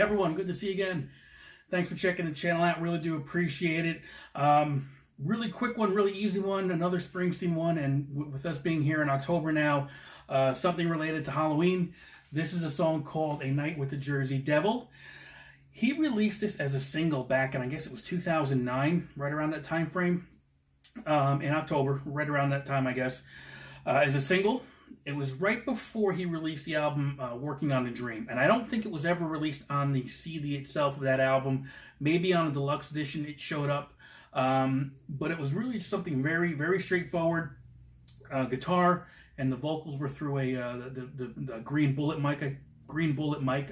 Hey everyone, good to see you again. Thanks for checking the channel out. Really do appreciate it. Really quick one, really easy one, another Springsteen one, and with us being here in October now, something related to Halloween. This is a song called A Night with the Jersey Devil. He released this as a single back in, I guess it was 2009, right around that time frame, in October, right around that time, I guess, as a single. It was right before he released the album Working on a Dream, and I don't think it was ever released on the CD itself of that album. Maybe on a deluxe edition it showed up, but it was really just something very, very straightforward. Guitar and the vocals were through the green bullet mic.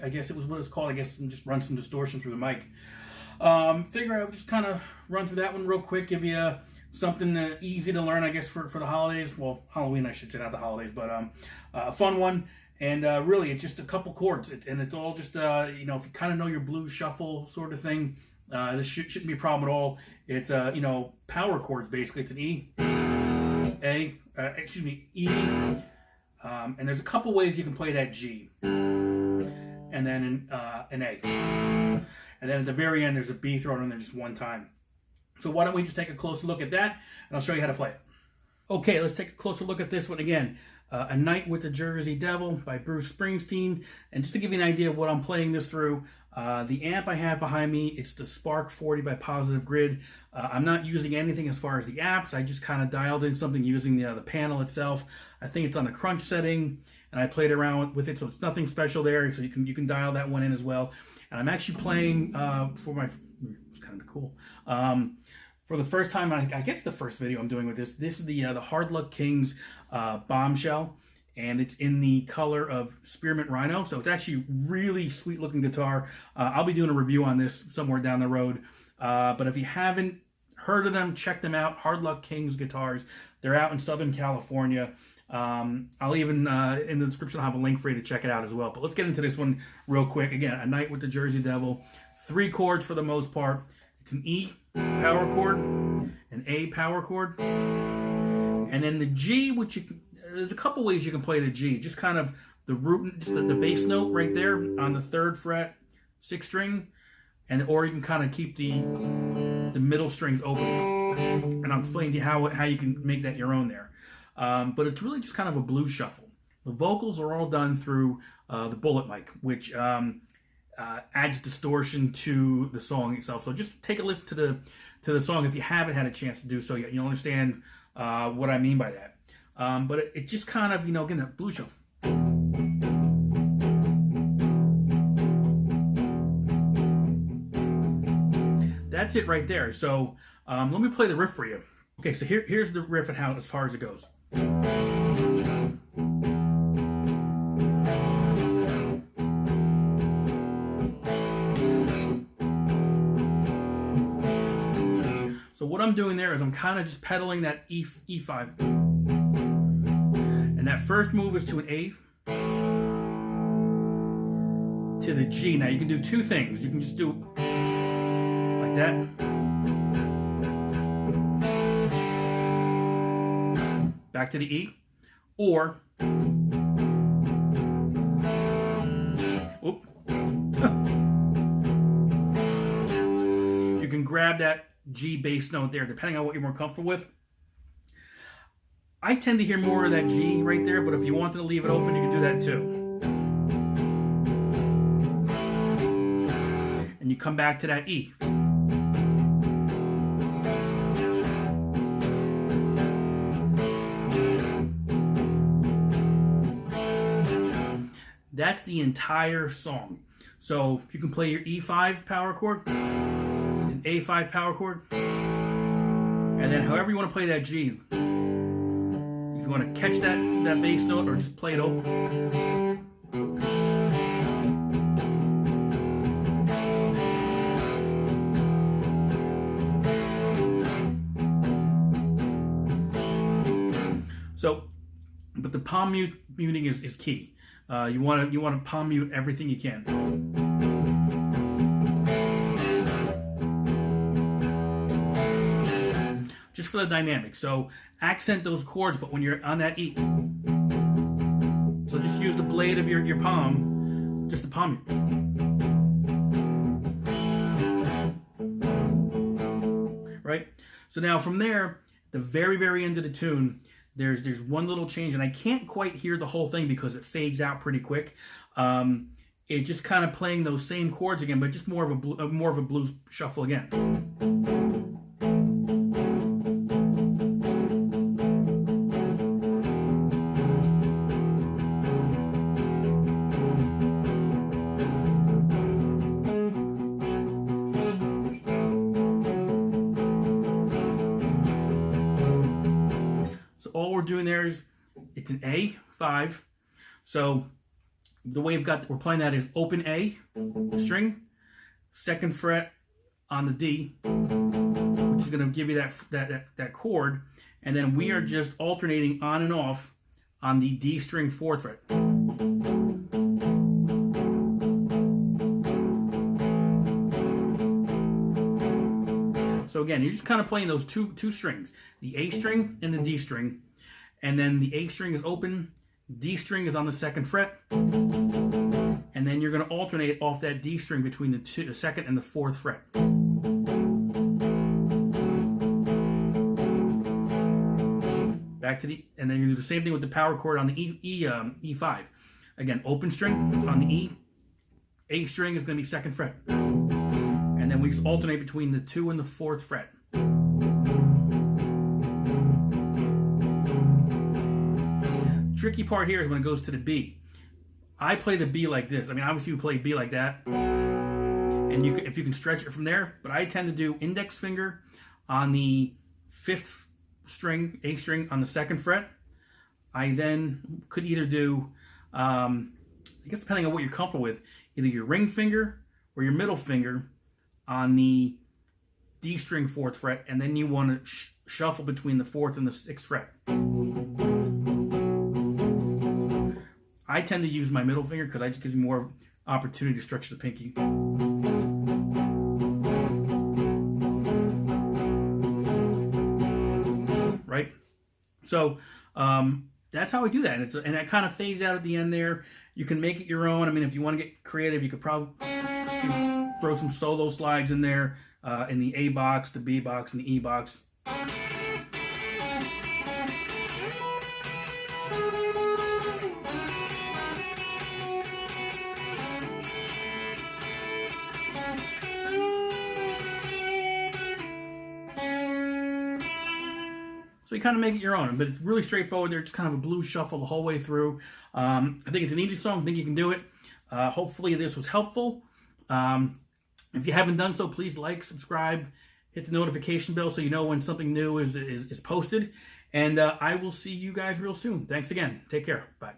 I guess it was what it's called. I guess, and just run some distortion through the mic. Figure I would just kind of run through that one real quick, give you something easy to learn, I guess, for the holidays. Well, Halloween, I should say, not the holidays, but a fun one. And really, it's just a couple chords, and it's all just, if you kind of know your blues shuffle sort of thing, this shouldn't be a problem at all. It's, power chords, basically. It's an E, E, and there's a couple ways you can play that G, and then an A. And then at the very end, there's a B thrown in there just one time. So why don't we just take a closer look at that, and I'll show you how to play it. Okay, let's take a closer look at this one again. A Night with the Jersey Devil by Bruce Springsteen. And just to give you an idea of what I'm playing this through, the amp I have behind me, it's the Spark 40 by Positive Grid. I'm not using anything as far as the apps. I just kind of dialed in something using the panel itself. I think it's on the crunch setting, and I played around with it, so it's nothing special there. So you can dial that one in as well. And I'm actually playing for my... It's kind of cool. For the first time, I guess the first video I'm doing with this is the Hardluck Kings Bombshell, and it's in the color of Spearmint Rhino, so it's actually really sweet looking guitar. I'll be doing a review on this somewhere down the road, but if you haven't heard of them, check them out. Hardluck Kings guitars. They're out in Southern California. I'll even, in the description, I'll have a link for you to check it out as well. But let's get into this one real quick. Again, A Night with the Jersey Devil. 3 chords for the most part. It's an E power chord, an A power chord, and then the G, which there's a couple ways you can play the G. Just kind of the root, just the bass note right there on the 3rd fret, 6th string, or you can kind of keep the middle strings open. And I'll explain to you how you can make that your own there. But it's really just kind of a blues shuffle. The vocals are all done through the bullet mic, which adds distortion to the song itself. So just take a listen to the song if you haven't had a chance to do so yet. You'll understand what I mean by that. But it just kind of, again, that blues shuffle. That's it right there. So let me play the riff for you. Okay, so here's the riff and how as far as it goes. So what I'm doing there is I'm kind of just pedaling that E5. And that first move is to an A to the G. Now you can do 2 things. You can just do like that. Back to the E. Or you can grab that G bass note there, depending on what you're more comfortable with. I tend to hear more of that G right there, but if you wanted to leave it open, you can do that too. And you come back to that E. That's the entire song. So you can play your E5 power chord, an A5 power chord, and then however you want to play that G. If you want to catch that bass note or just play it open. So, but the palm muting is key. You want to palm mute everything you can. Just for the dynamic. So accent those chords, but when you're on that E. So just use the blade of your palm, just to palm mute. right? So now from there, the very end of the tune, there's one little change, and I can't quite hear the whole thing because it fades out pretty quick. It just kind of playing those same chords again, but just more of a blues shuffle again. So all we're doing there is it's an A5. So the way we're playing that is open A string, 2nd fret on the D, which is going to give you that chord, and then we are just alternating on and off on the D string 4th fret. So again, you're just kind of playing those two strings, the A string and the D string, and then the A string is open, D string is on the 2nd fret, and then you're going to alternate off that D string between the 2nd and the 4th fret. Back to and then you're going to do the same thing with the power chord on the E5. Again, open string on the E, A string is going to be 2nd fret, and then we just alternate between the 2 and the 4th fret. Tricky part here is when it goes to the B. I play the B like this. I mean, obviously you play B like that, and if you can stretch it from there, but I tend to do index finger on the 5th string, A string on the 2nd fret. I then could either do, I guess depending on what you're comfortable with, either your ring finger or your middle finger on the D string 4th fret, and then you want to shuffle between the 4th and the 6th fret. I tend to use my middle finger because it just gives me more opportunity to stretch the pinky. Right? So that's how I do that. And that kind of fades out at the end there. You can make it your own. I mean, if you want to get creative, you could probably throw some solo slides in there, in the A box, the B box, and the E box. So you kind of make it your own, but it's really straightforward there. It's kind of a blues shuffle the whole way through. I think it's an easy song. I think you can do it. Hopefully this was helpful. If you haven't done so, please like, subscribe, hit the notification bell so you know when something new is posted. And I will see you guys real soon. Thanks again. Take care. Bye.